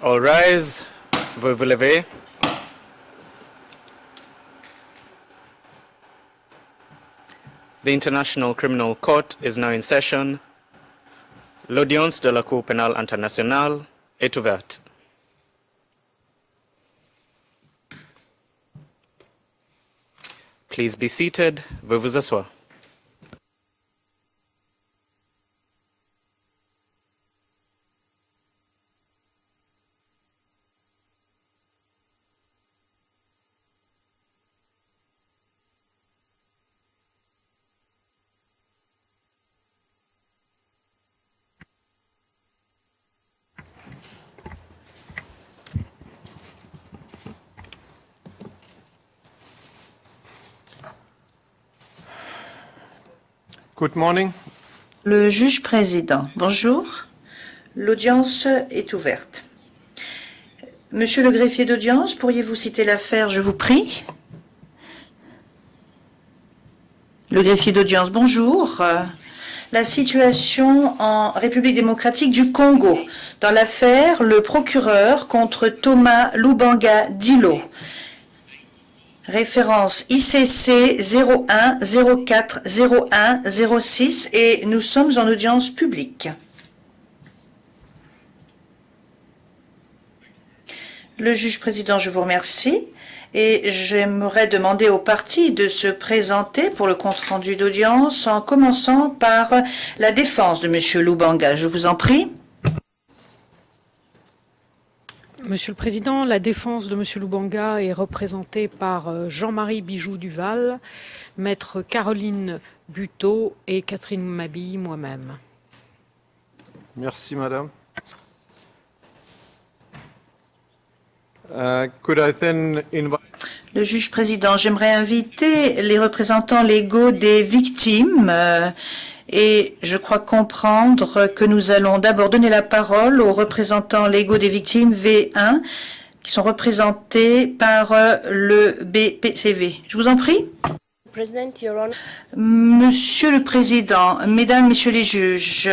All rise. Veuillez vous lever. The International Criminal Court is now in session. L'audience de la Cour pénale internationale est ouverte. Please be seated. Veuillez vous asseoir. Good morning. Le juge président, bonjour. L'audience est ouverte. Monsieur le greffier d'audience, pourriez-vous citer l'affaire, je vous prie? Le greffier d'audience, bonjour. La situation en République démocratique du Congo. Dans l'affaire, le procureur contre Thomas Lubanga Dilo. Référence ICC 01 04 01 06 et nous sommes en audience publique. Le juge président, je vous remercie et j'aimerais demander aux parties de se présenter pour le compte-rendu d'audience en commençant par la défense de M. Lubanga. Je vous en prie. Monsieur le Président, la défense de Monsieur Lubanga est représentée par Jean-Marie Bijoux-Duval, Maître Caroline Buteau et Catherine Mabille, moi-même. Merci, madame. Could I then invite... Le juge président, j'aimerais inviter les représentants légaux des victimes et je crois comprendre que nous allons d'abord donner la parole aux représentants légaux des victimes V1 qui sont représentés par le BPCV. Je vous en prie. Monsieur le Président, Mesdames, Messieurs les juges,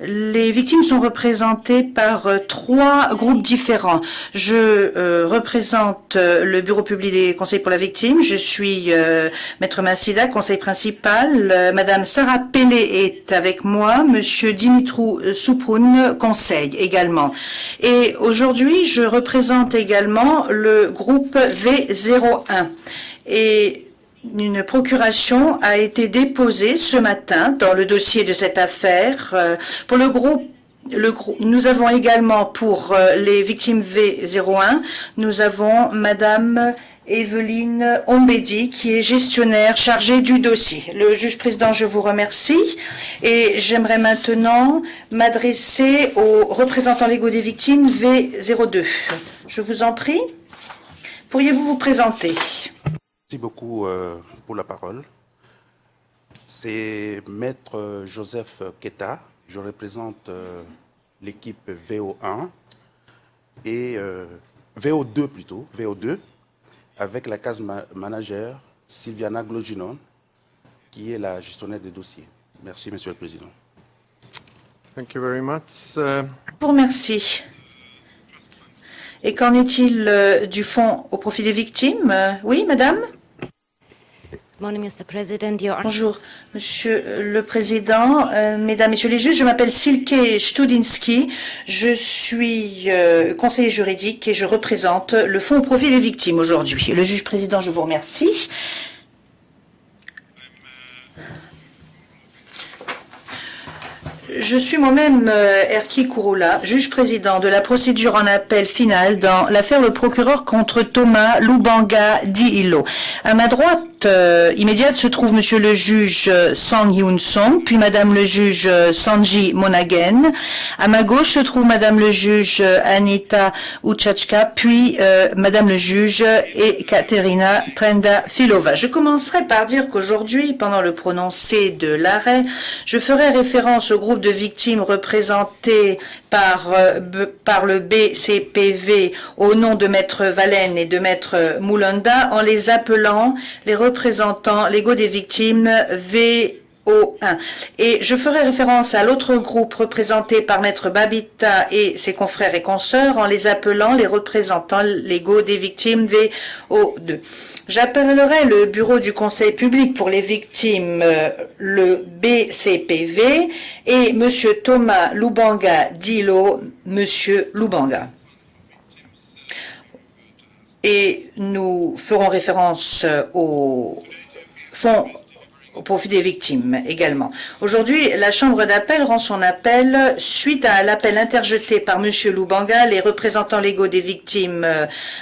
les victimes sont représentées par trois groupes différents. Je représente le Bureau public des conseils pour la victime. Je suis Maître Massida, conseil principal. Madame Sarah Pelé est avec moi. Monsieur Dimitrou Souproun, conseil également. Et aujourd'hui, je représente également le groupe V01. Et une procuration a été déposée ce matin dans le dossier de cette affaire. Pour le groupe, nous avons également pour les victimes V01, nous avons Madame Evelyne Ombedi, qui est gestionnaire chargée du dossier. Le juge président, je vous remercie et j'aimerais maintenant m'adresser aux représentants légaux des victimes V02. Je vous en prie. Pourriez-vous vous présenter? Merci beaucoup pour la parole. C'est Maître Joseph Keta. Je représente l'équipe VO1 et VO2 plutôt, VO2, avec la case manager Sylviana Gloginon, qui est la gestionnaire des dossiers. Merci, Monsieur le Président. Thank you very much. Pour merci. Et qu'en est-il du fonds au profit des victimes? Oui, madame? Bonjour, Monsieur le Président, Mesdames, Messieurs les juges, je m'appelle Silke Studinsky, je suis conseiller juridique et je représente le fonds au profit des victimes aujourd'hui. Le juge président, je vous remercie. Je suis moi-même Erki Kouroula, juge président de la procédure en appel finale dans l'affaire le procureur contre Thomas Lubanga Dilo. À ma droite immédiate se trouve monsieur le juge Sang Hyun Song, puis madame le juge Sanji Monagen. À ma gauche se trouve madame le juge Anita Uchachka, puis madame le juge Ekaterina Trenda-Filova. Je commencerai par dire qu'aujourd'hui, pendant le prononcé de l'arrêt, je ferai référence au groupe de victimes représentées par le BCPV au nom de Maître Valène et de Maître Moulanda en les appelant les représentants légaux des victimes VO1. Et je ferai référence à l'autre groupe représenté par Maître Babita et ses confrères et consoeurs en les appelant les représentants légaux des victimes VO2. J'appellerai le bureau du Conseil public pour les victimes, le BCPV, et M. Thomas Lubanga Dilo, M. Lubanga. Et nous ferons référence au fonds au profit des victimes également. Aujourd'hui, la Chambre d'appel rend son appel suite à l'appel interjeté par M. Lubanga, les représentants légaux des victimes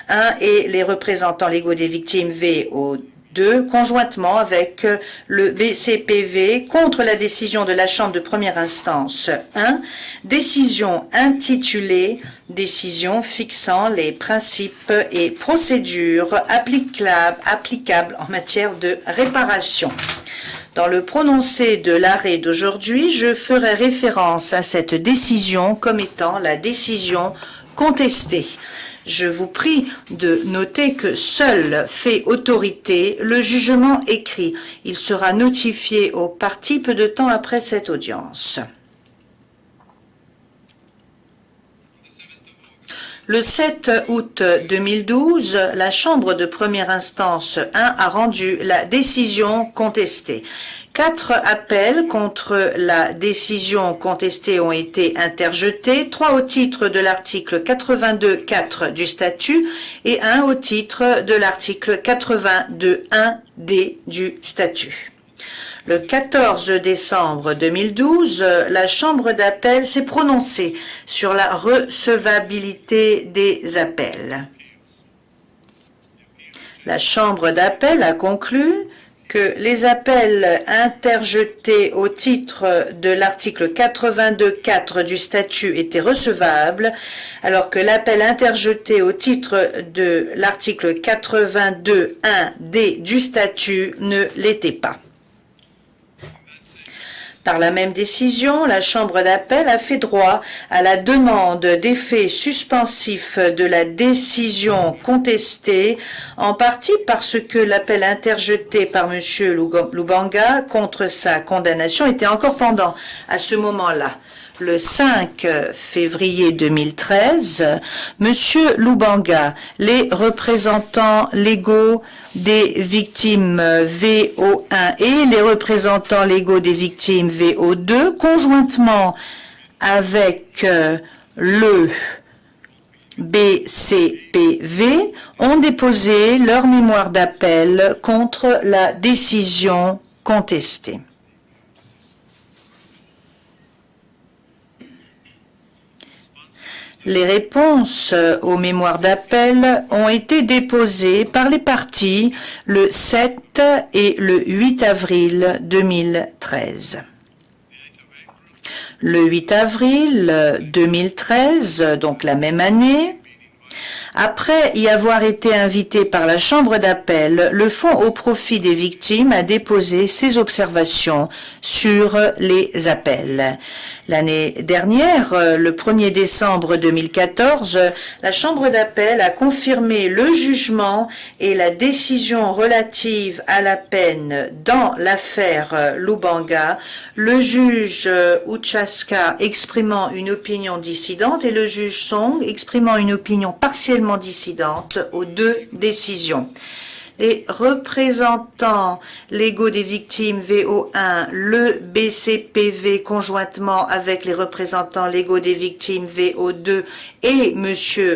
1 et les représentants légaux des victimes VO2, conjointement avec le BCPV contre la décision de la Chambre de première instance 1, décision intitulée « Décision fixant les principes et procédures applicables en matière de réparation ». Dans le prononcé de l'arrêt d'aujourd'hui, je ferai référence à cette décision comme étant la décision contestée. Je vous prie de noter que seul fait autorité le jugement écrit. Il sera notifié aux parties peu de temps après cette audience. Le 7 août 2012, la Chambre de première instance 1 a rendu la décision contestée. 4 appels contre la décision contestée ont été interjetés, 3 au titre de l'article 82.4 du statut et 1 au titre de l'article 82.1d du statut. Le 14 décembre 2012, la Chambre d'appel s'est prononcée sur la recevabilité des appels. La Chambre d'appel a conclu que les appels interjetés au titre de l'article 82.4 du statut étaient recevables, alors que l'appel interjeté au titre de l'article 82.1d du statut ne l'était pas. Par la même décision, la Chambre d'appel a fait droit à la demande d'effet suspensif de la décision contestée, en partie parce que l'appel interjeté par M. Lubanga contre sa condamnation était encore pendant à ce moment-là. Le 5 février 2013, M. Lubanga, les représentants légaux des victimes VO1 et les représentants légaux des victimes VO2, conjointement avec le BCPV, ont déposé leur mémoire d'appel contre la décision contestée. Les réponses aux mémoires d'appel ont été déposées par les parties le 7 et le 8 avril 2013. Le 8 avril 2013, donc la même année, après y avoir été invité par la Chambre d'appel, le Fonds au profit des victimes a déposé ses observations sur les appels. L'année dernière, le 1er décembre 2014, la Chambre d'appel a confirmé le jugement et la décision relative à la peine dans l'affaire Lubanga, le juge Uchaska exprimant une opinion dissidente et le juge Song exprimant une opinion partiellement dissidente aux deux décisions. Les représentants légaux des victimes VO1, le BCPV conjointement avec les représentants légaux des victimes VO2 et M.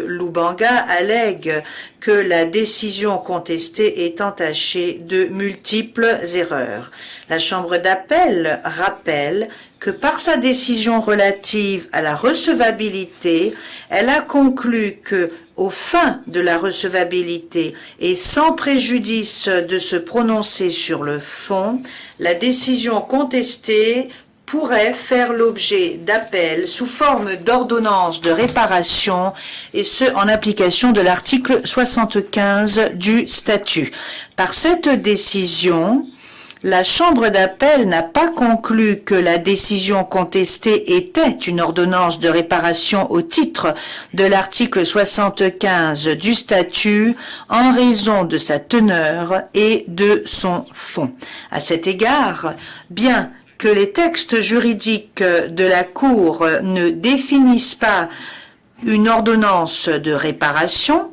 Lubanga allèguent que la décision contestée est entachée de multiples erreurs. La Chambre d'appel rappelle que par sa décision relative à la recevabilité, elle a conclu que, aux fins de la recevabilité et sans préjudice de se prononcer sur le fond, la décision contestée pourrait faire l'objet d'appel sous forme d'ordonnance de réparation, et ce en application de l'article 75 du statut. Par cette décision, la Chambre d'appel n'a pas conclu que la décision contestée était une ordonnance de réparation au titre de l'article 75 du statut en raison de sa teneur et de son fond. À cet égard, bien que les textes juridiques de la Cour ne définissent pas une ordonnance de réparation,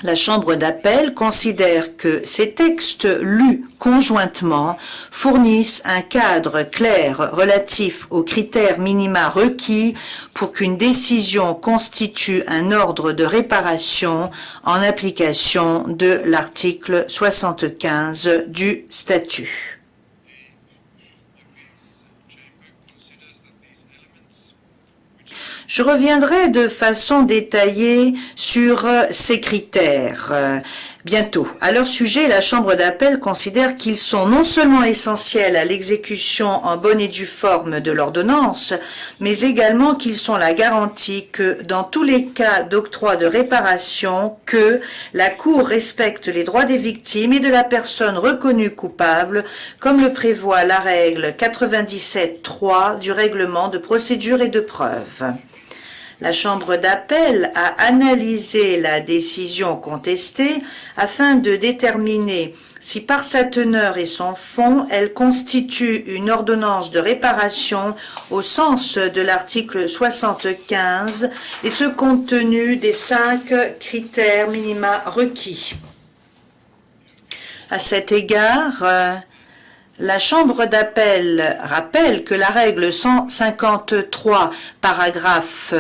la Chambre d'appel considère que ces textes lus conjointement fournissent un cadre clair relatif aux critères minima requis pour qu'une décision constitue un ordre de réparation en application de l'article 75 du statut. Je reviendrai de façon détaillée sur ces critères bientôt. À leur sujet, la Chambre d'appel considère qu'ils sont non seulement essentiels à l'exécution en bonne et due forme de l'ordonnance, mais également qu'ils sont la garantie que, dans tous les cas d'octroi de réparation, que la Cour respecte les droits des victimes et de la personne reconnue coupable, comme le prévoit la règle 97.3 du règlement de procédure et de preuve. La Chambre d'appel a analysé la décision contestée afin de déterminer si par sa teneur et son fond, elle constitue une ordonnance de réparation au sens de l'article 75 et ce compte tenu des 5 critères minima requis. À cet égard, la Chambre d'appel rappelle que la règle 153, paragraphe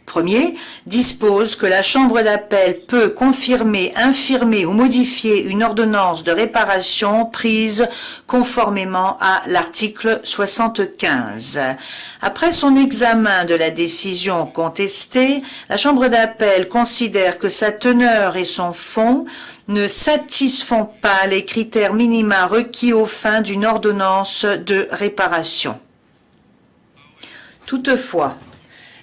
1er, dispose que la Chambre d'appel peut confirmer, infirmer ou modifier une ordonnance de réparation prise conformément à l'article 75. Après son examen de la décision contestée, la Chambre d'appel considère que sa teneur et son fond ne satisfont pas les critères minima requis aux fins d'une ordonnance de réparation. Toutefois,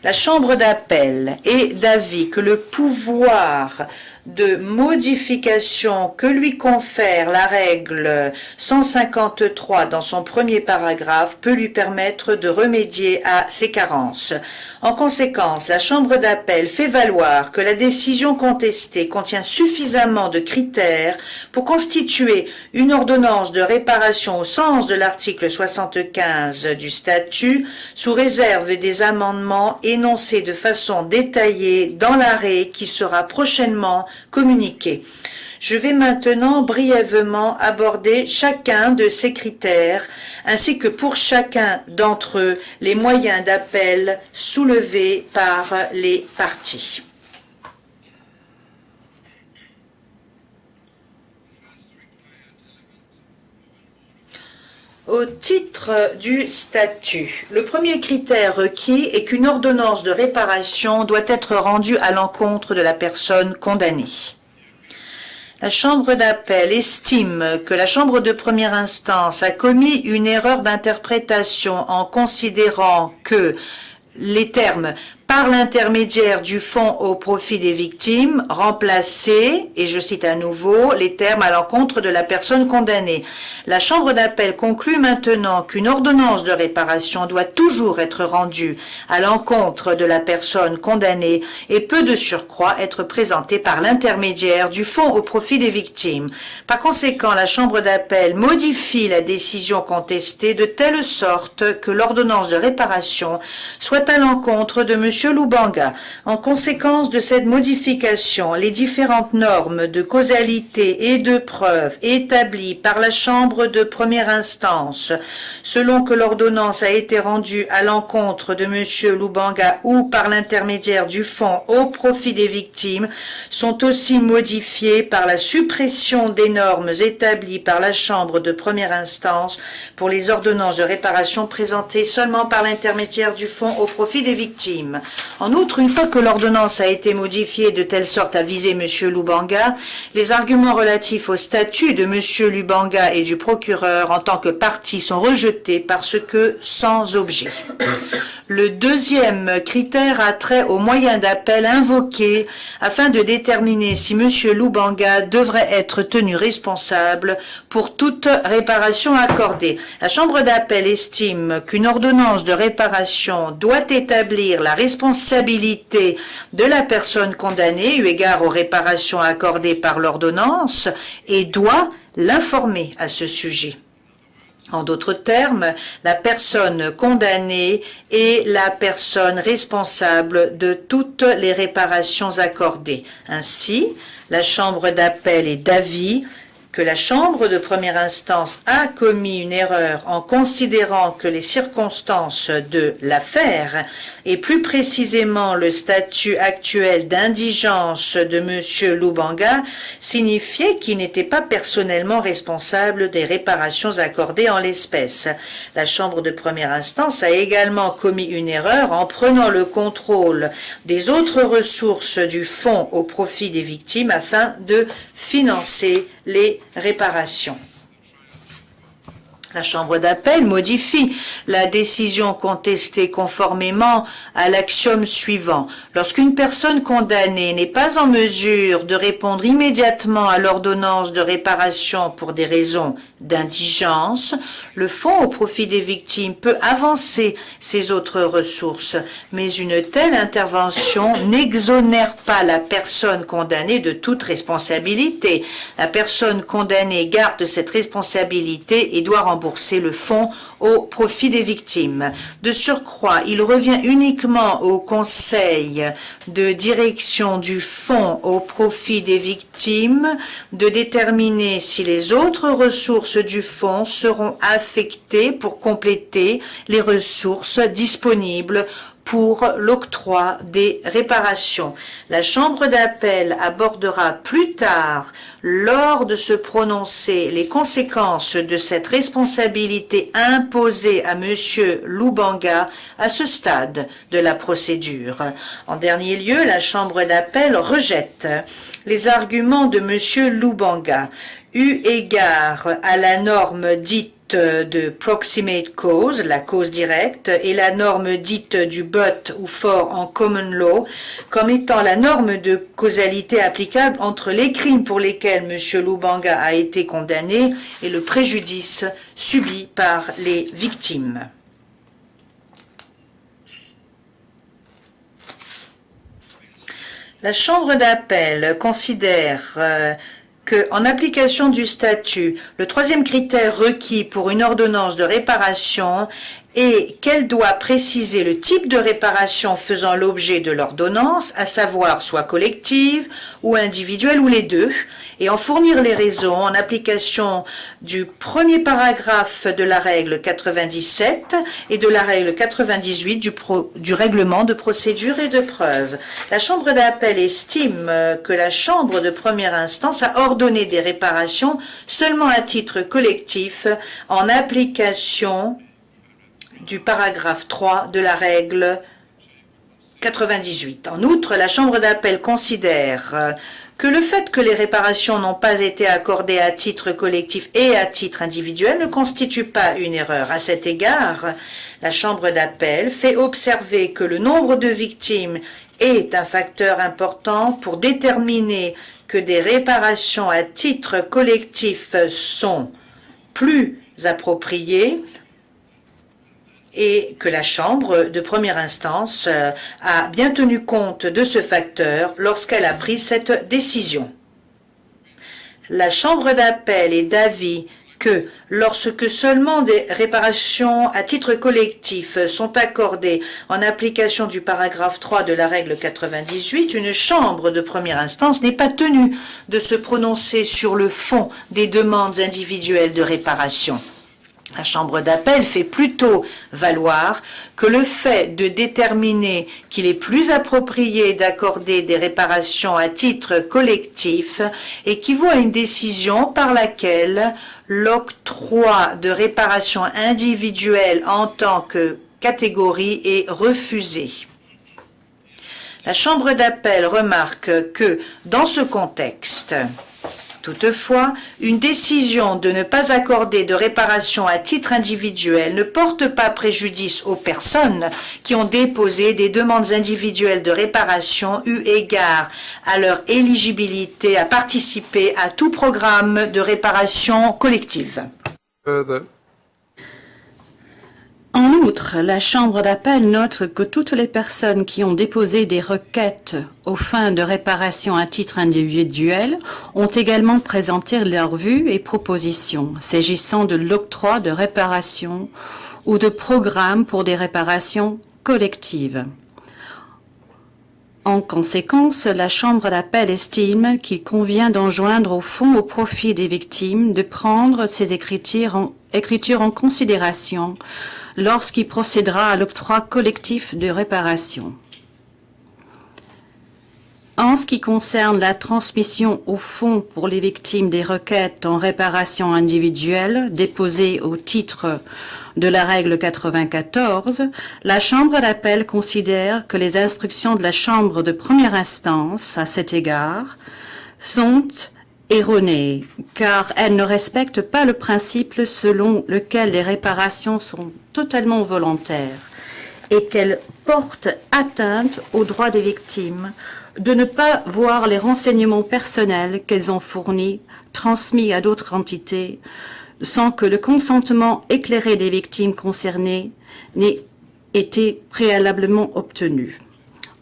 la Chambre d'appel est d'avis que le pouvoir de modification que lui confère la règle 153 dans son premier paragraphe peut lui permettre de remédier à ces carences. En conséquence, la Chambre d'appel fait valoir que la décision contestée contient suffisamment de critères pour constituer une ordonnance de réparation au sens de l'article 75 du statut, sous réserve des amendements énoncés de façon détaillée dans l'arrêt qui sera prochainement communiqué. Je vais maintenant brièvement aborder chacun de ces critères, ainsi que pour chacun d'entre eux, les moyens d'appel soulevés par les parties. Au titre du statut, le premier critère requis est qu'une ordonnance de réparation doit être rendue à l'encontre de la personne condamnée. La Chambre d'appel estime que la Chambre de première instance a commis une erreur d'interprétation en considérant que les termes « par l'intermédiaire du fonds au profit des victimes » remplaçaient, et je cite à nouveau, les termes à l'encontre de la personne condamnée. La Chambre d'appel conclut maintenant qu'une ordonnance de réparation doit toujours être rendue à l'encontre de la personne condamnée et peut de surcroît être présentée par l'intermédiaire du fonds au profit des victimes. Par conséquent, la Chambre d'appel modifie la décision contestée de telle sorte que l'ordonnance de réparation soit à l'encontre de M. Lubanga. En conséquence de cette modification, les différentes normes de causalité et de preuve établies par la Chambre de première instance, selon que l'ordonnance a été rendue à l'encontre de M. Lubanga ou par l'intermédiaire du fonds au profit des victimes, sont aussi modifiées par la suppression des normes établies par la Chambre de première instance pour les ordonnances de réparation présentées seulement par l'intermédiaire du fonds au profit des victimes. En outre, une fois que l'ordonnance a été modifiée de telle sorte à viser M. Lubanga, les arguments relatifs au statut de M. Lubanga et du procureur en tant que partie sont rejetés parce que sans objet. Le deuxième critère a trait aux moyens d'appel invoqués afin de déterminer si M. Lubanga devrait être tenu responsable pour toute réparation accordée. La Chambre d'appel estime qu'une ordonnance de réparation doit établir la responsabilité de la personne condamnée eu égard aux réparations accordées par l'ordonnance et doit l'informer à ce sujet. En d'autres termes, la personne condamnée est la personne responsable de toutes les réparations accordées. Ainsi, la Chambre d'appel est d'avis que la Chambre de première instance a commis une erreur en considérant que les circonstances de l'affaire, et plus précisément le statut actuel d'indigence de M. Lubanga, signifiait qu'il n'était pas personnellement responsable des réparations accordées en l'espèce. La Chambre de première instance a également commis une erreur en prenant le contrôle des autres ressources du fonds au profit des victimes afin de financer les réparations. La Chambre d'appel modifie la décision contestée conformément à l'axiome suivant. Lorsqu'une personne condamnée n'est pas en mesure de répondre immédiatement à l'ordonnance de réparation pour des raisons d'indigence, le fonds au profit des victimes peut avancer ses autres ressources, mais une telle intervention n'exonère pas la personne condamnée de toute responsabilité. La personne condamnée garde cette responsabilité et doit rembourser le fonds au profit des victimes. De surcroît, il revient uniquement au conseil de direction du fonds au profit des victimes de déterminer si les autres ressources du fonds seront affectées pour compléter les ressources disponibles pour l'octroi des réparations. La Chambre d'appel abordera plus tard, lors de se prononcer, les conséquences de cette responsabilité imposée à M. Lubanga à ce stade de la procédure. En dernier lieu, la Chambre d'appel rejette les arguments de M. Lubanga, eu égard à la norme dite de proximate cause, la cause directe, et la norme dite du but ou for en common law, comme étant la norme de causalité applicable entre les crimes pour lesquels M. Lubanga a été condamné et le préjudice subi par les victimes. La Chambre d'appel considère qu'en application du statut, le troisième critère requis pour une ordonnance de réparation est qu'elle doit préciser le type de réparation faisant l'objet de l'ordonnance, à savoir soit collective ou individuelle ou les deux, et en fournir les raisons en application du premier paragraphe de la règle 97 et de la règle 98 du règlement de procédure et de preuve. La Chambre d'appel estime que la Chambre de première instance a ordonné des réparations seulement à titre collectif en application du paragraphe 3 de la règle 98. En outre, la Chambre d'appel considère que le fait que les réparations n'ont pas été accordées à titre collectif et à titre individuel ne constitue pas une erreur. À cet égard, la Chambre d'appel fait observer que le nombre de victimes est un facteur important pour déterminer que des réparations à titre collectif sont plus appropriées et que la Chambre de première instance a bien tenu compte de ce facteur lorsqu'elle a pris cette décision. La Chambre d'appel est d'avis que lorsque seulement des réparations à titre collectif sont accordées en application du paragraphe 3 de la règle 98, une chambre de première instance n'est pas tenue de se prononcer sur le fond des demandes individuelles de réparation. La Chambre d'appel fait plutôt valoir que le fait de déterminer qu'il est plus approprié d'accorder des réparations à titre collectif équivaut à une décision par laquelle l'octroi de réparations individuelles en tant que catégorie est refusé. La Chambre d'appel remarque que, dans ce contexte, toutefois, une décision de ne pas accorder de réparation à titre individuel ne porte pas préjudice aux personnes qui ont déposé des demandes individuelles de réparation eu égard à leur éligibilité à participer à tout programme de réparation collective. Further. En outre, la Chambre d'appel note que toutes les personnes qui ont déposé des requêtes aux fins de réparation à titre individuel ont également présenté leurs vues et propositions s'agissant de l'octroi de réparation ou de programmes pour des réparations collectives. En conséquence, la Chambre d'appel estime qu'il convient d'enjoindre au fonds au profit des victimes de prendre ces écritures en considération lorsqu'il procédera à l'octroi collectif de réparation. En ce qui concerne la transmission au fonds pour les victimes des requêtes en réparation individuelle déposées au titre de la règle 94, la Chambre d'appel considère que les instructions de la Chambre de première instance à cet égard sont erronées, car elles ne respectent pas le principe selon lequel les réparations sont totalement volontaires et qu'elles portent atteinte aux droits des victimes de ne pas voir les renseignements personnels qu'elles ont fournis, transmis à d'autres entités, sans que le consentement éclairé des victimes concernées n'ait été préalablement obtenu.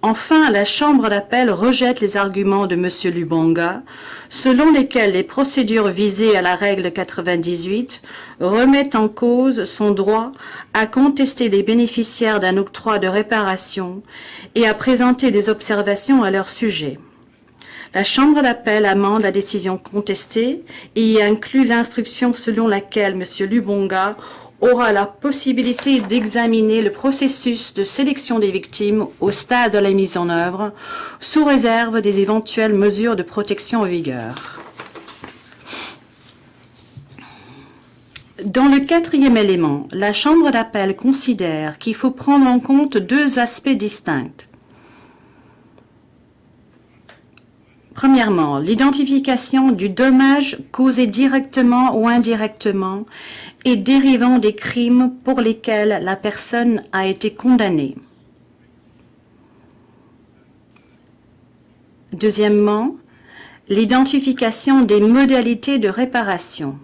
Enfin, la Chambre d'appel rejette les arguments de M. Lubanga, selon lesquels les procédures visées à la règle 98 remettent en cause son droit à contester les bénéficiaires d'un octroi de réparation et à présenter des observations à leur sujet. La Chambre d'appel amende la décision contestée et y inclut l'instruction selon laquelle M. Lubanga aura la possibilité d'examiner le processus de sélection des victimes au stade de la mise en œuvre, sous réserve des éventuelles mesures de protection en vigueur. Dans le quatrième élément, la Chambre d'appel considère qu'il faut prendre en compte deux aspects distincts. Premièrement, l'identification du dommage causé directement ou indirectement et dérivant des crimes pour lesquels la personne a été condamnée. Deuxièmement, l'identification des modalités de réparation.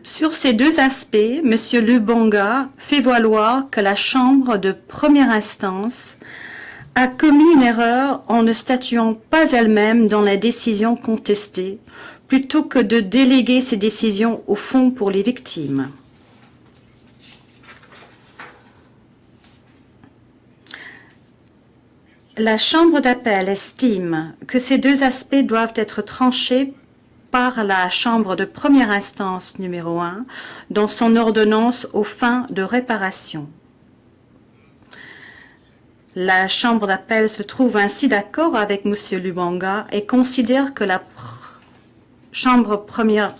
Sur ces deux aspects, M. Lubanga fait valoir que la Chambre de première instance a commis une erreur en ne statuant pas elle-même dans la décision contestée, plutôt que de déléguer ces décisions au fonds pour les victimes. La Chambre d'appel estime que ces deux aspects doivent être tranchés par la Chambre de première instance numéro 1 dans son ordonnance aux fins de réparation. La Chambre d'appel se trouve ainsi d'accord avec M. Lubanga et considère que la Chambre première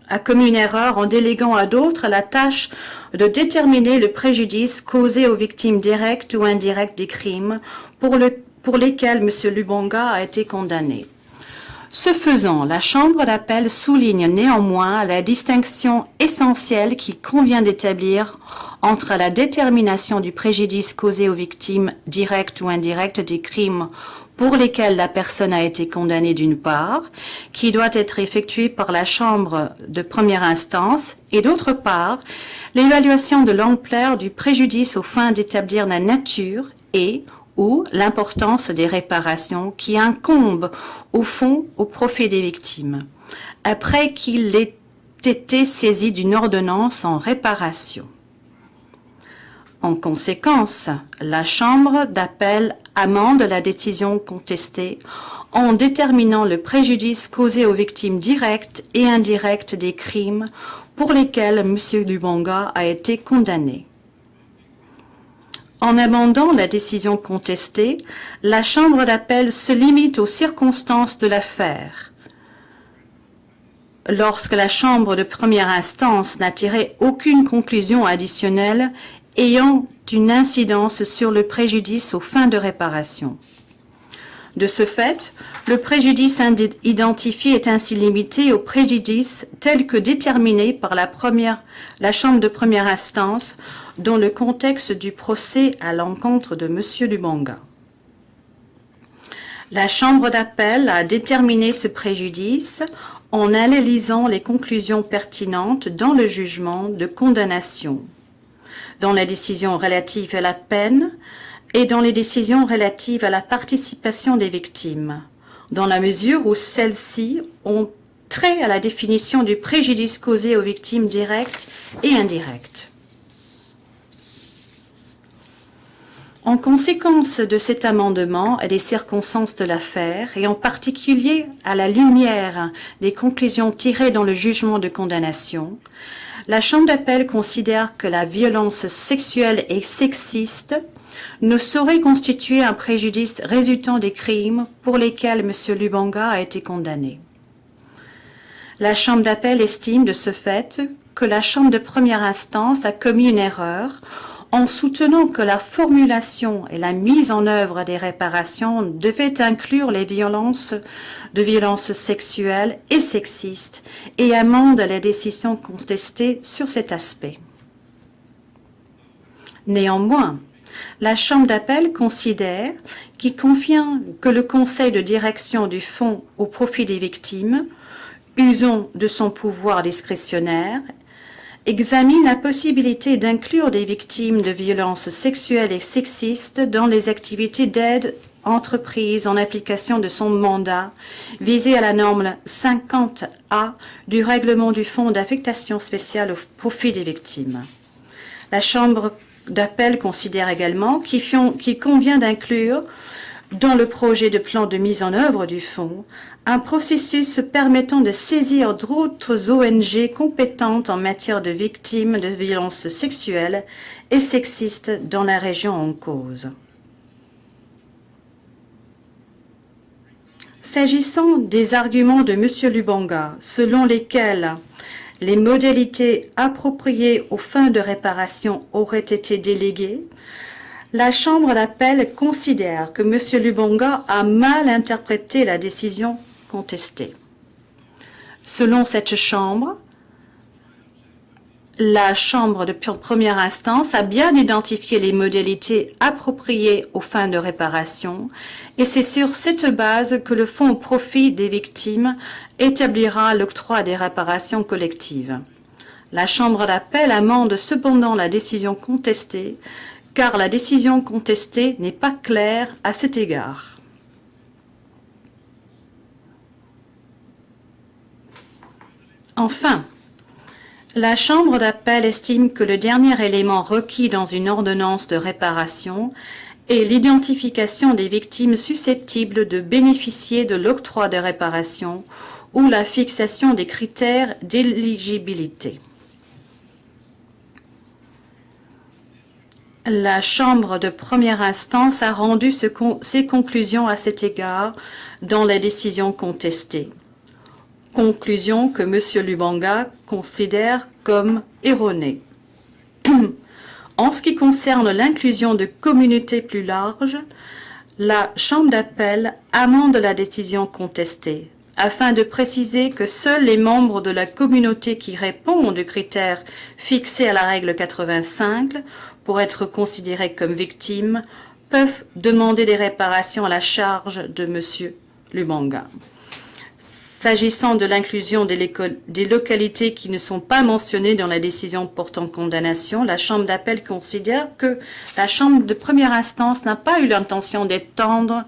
a commis une erreur en déléguant à d'autres la tâche de déterminer le préjudice causé aux victimes directes ou indirectes des crimes pour lesquels M. Lubanga a été condamné. Ce faisant, la Chambre d'appel souligne néanmoins la distinction essentielle qu'il convient d'établir entre la détermination du préjudice causé aux victimes directes ou indirectes des crimes pour lesquels la personne a été condamnée d'une part, qui doit être effectuée par la Chambre de première instance, et d'autre part, l'évaluation de l'ampleur du préjudice aux fins d'établir la nature et ou l'importance des réparations qui incombent au fond au profit des victimes, après qu'il ait été saisi d'une ordonnance en réparation. En conséquence, la Chambre d'appel amende la décision contestée en déterminant le préjudice causé aux victimes directes et indirectes des crimes pour lesquels M. Lubanga a été condamné. En amendant la décision contestée, la Chambre d'appel se limite aux circonstances de l'affaire. Lorsque la Chambre de première instance n'a tiré aucune conclusion additionnelle ayant une incidence sur le préjudice aux fins de réparation. De ce fait, le préjudice identifié est ainsi limité au préjudice tel que déterminé par la Chambre de première instance dans le contexte du procès à l'encontre de M. Lubanga. La Chambre d'appel a déterminé ce préjudice en analysant les conclusions pertinentes dans le jugement de condamnation, dans les décisions relatives à la peine et dans les décisions relatives à la participation des victimes, dans la mesure où celles-ci ont trait à la définition du préjudice causé aux victimes directes et indirectes. En conséquence de cet amendement et des circonstances de l'affaire, et en particulier à la lumière des conclusions tirées dans le jugement de condamnation, la Chambre d'appel considère que la violence sexuelle et sexiste ne saurait constituer un préjudice résultant des crimes pour lesquels M. Lubanga a été condamné. La Chambre d'appel estime de ce fait que la Chambre de première instance a commis une erreur en soutenant que la formulation et la mise en œuvre des réparations devaient inclure les violences sexuelles et sexistes et amende les décisions contestées sur cet aspect. Néanmoins, la Chambre d'appel considère qu'il convient que le Conseil de direction du Fonds au profit des victimes, usant de son pouvoir discrétionnaire, examine la possibilité d'inclure des victimes de violences sexuelles et sexistes dans les activités d'aide entreprises en application de son mandat visé à la norme 50A du règlement du Fonds d'affectation spéciale au profit des victimes. La Chambre d'appel considère également qu'il convient d'inclure dans le projet de plan de mise en œuvre du Fonds un processus permettant de saisir d'autres ONG compétentes en matière de victimes de violences sexuelles et sexistes dans la région en cause. S'agissant des arguments de M. Lubanga, selon lesquels les modalités appropriées aux fins de réparation auraient été déléguées, la Chambre d'appel considère que M. Lubanga a mal interprété la décision contestée. Selon cette Chambre, la Chambre de première instance a bien identifié les modalités appropriées aux fins de réparation et c'est sur cette base que le Fonds au profit des victimes établira l'octroi des réparations collectives. La Chambre d'appel amende cependant la décision contestée car la décision contestée n'est pas claire à cet égard. Enfin, la Chambre d'appel estime que le dernier élément requis dans une ordonnance de réparation est l'identification des victimes susceptibles de bénéficier de l'octroi de réparation ou la fixation des critères d'éligibilité. La Chambre de première instance a rendu ses conclusions à cet égard dans les décisions contestées. Conclusion que M. Lubanga considère comme erronée. En ce qui concerne l'inclusion de communautés plus larges, la Chambre d'appel amende la décision contestée afin de préciser que seuls les membres de la communauté qui répondent aux critères fixés à la règle 85 pour être considérés comme victimes peuvent demander des réparations à la charge de M. Lubanga. S'agissant de l'inclusion des localités qui ne sont pas mentionnées dans la décision portant condamnation, la Chambre d'appel considère que la Chambre de première instance n'a pas eu l'intention d'étendre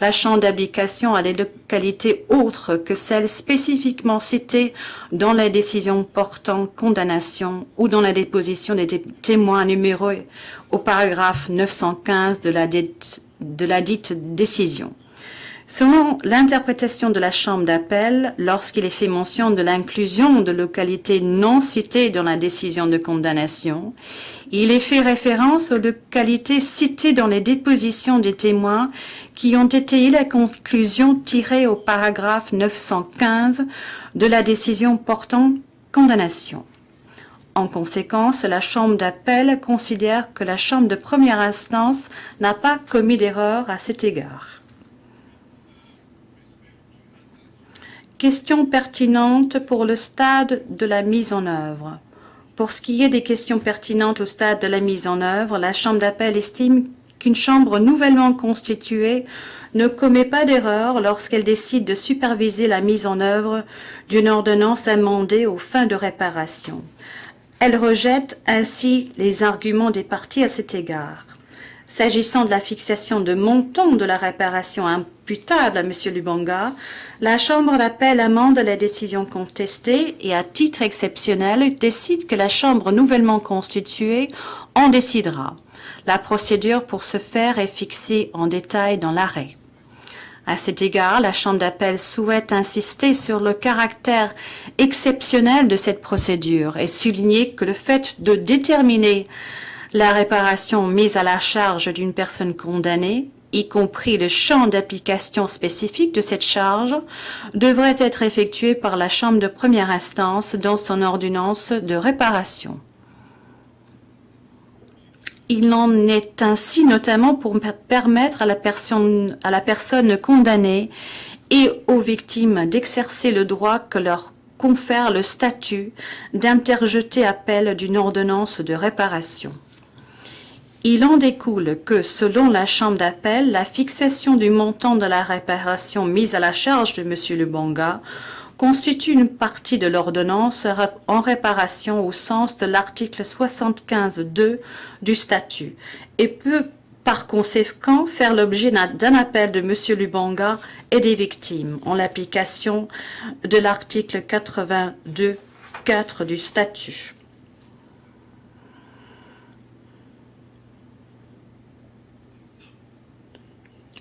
la chambre d'application à des localités autres que celles spécifiquement citées dans la décision portant condamnation ou dans la déposition des témoins numérés au paragraphe 915 de la dite décision. Selon l'interprétation de la Chambre d'appel, lorsqu'il est fait mention de l'inclusion de localités non citées dans la décision de condamnation, il est fait référence aux localités citées dans les dépositions des témoins qui ont été la conclusion tirée au paragraphe 915 de la décision portant condamnation. En conséquence, la Chambre d'appel considère que la Chambre de première instance n'a pas commis d'erreur à cet égard. Questions pertinentes pour le stade de la mise en œuvre. Pour ce qui est des questions pertinentes au stade de la mise en œuvre, la Chambre d'appel estime qu'une chambre nouvellement constituée ne commet pas d'erreur lorsqu'elle décide de superviser la mise en œuvre d'une ordonnance amendée aux fins de réparation. Elle rejette ainsi les arguments des parties à cet égard. S'agissant de la fixation de montant de la réparation imputable à M. Lubanga, la Chambre d'appel amende la décision contestée et, à titre exceptionnel, décide que la Chambre nouvellement constituée en décidera. La procédure pour ce faire est fixée en détail dans l'arrêt. À cet égard, la Chambre d'appel souhaite insister sur le caractère exceptionnel de cette procédure et souligner que le fait de déterminer la réparation mise à la charge d'une personne condamnée, y compris le champ d'application spécifique de cette charge, devrait être effectué par la Chambre de première instance dans son ordonnance de réparation. Il en est ainsi notamment pour permettre à la personne condamnée et aux victimes d'exercer le droit que leur confère le statut d'interjeter appel d'une ordonnance de réparation. Il en découle que, selon la Chambre d'appel, la fixation du montant de la réparation mise à la charge de M. Lubanga constitue une partie de l'ordonnance en réparation au sens de l'article 75.2 du statut et peut par conséquent faire l'objet d'un appel de M. Lubanga et des victimes en l'application de l'article 82.4 du statut.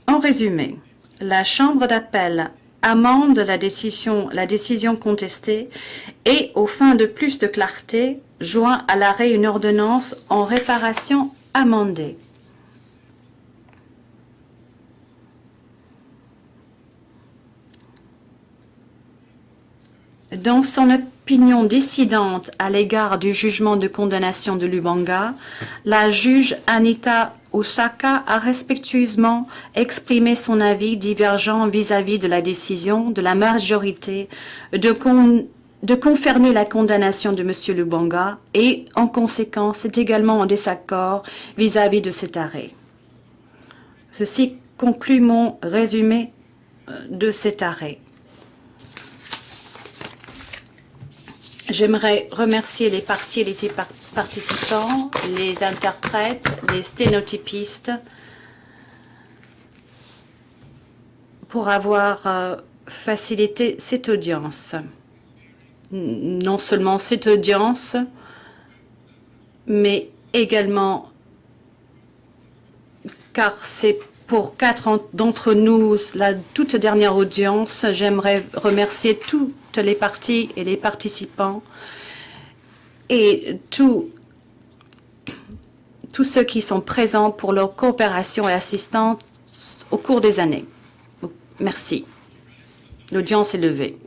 En résumé, la Chambre d'appel amende la décision contestée et, aux fins de plus de clarté, joint à l'arrêt une ordonnance en réparation amendée. Dans son opinion dissidente à l'égard du jugement de condamnation de Lubanga, la juge Anita Osaka a respectueusement exprimé son avis divergent vis-à-vis de la décision de la majorité de confirmer la condamnation de M. Lubanga et, en conséquence, est également en désaccord vis-à-vis de cet arrêt. Ceci conclut mon résumé de cet arrêt. J'aimerais remercier les parties et les participants, les interprètes, les sténotypistes pour avoir facilité cette audience. Non seulement cette audience, mais également, car c'est pour 4 d'entre nous la toute dernière audience, j'aimerais remercier toutes les parties et les participants et tous ceux qui sont présents pour leur coopération et assistance au cours des années. Merci. L'audience est levée.